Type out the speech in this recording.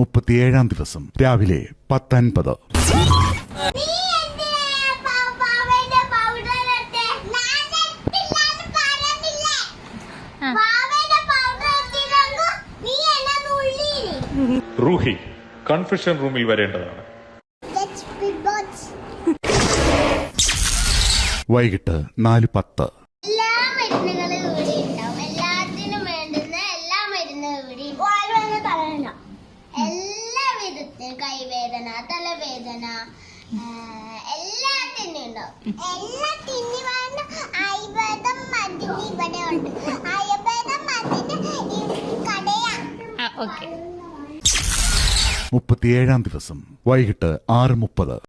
37-ാം ദിവസം രാവിലെ 10:50. റൂഹി കൺഫെഷൻ റൂമിൽ വരേണ്ടതാണ്. വൈകിട്ട് 4:10. എല്ലാ മരുന്നുകളും ഇവിടെ ഉണ്ടാവും. എല്ലാത്തിനും വേണ്ടുന്ന എല്ലാ മരുന്നും ഇവിടെ എല്ലാ വിധത്തിനും കൈവേദന, തലവേദന, എല്ലാത്തിനും ഉണ്ടാവും. എല്ലാത്തിനും വേണ്ട ആയുർവേദം മരുന്ന് ഇവിടെ ഉണ്ട്. ആയുർവേദം മരുന്ന് കടയാണ്. 37-ാം ദിവസം വൈകിട്ട് 6:30.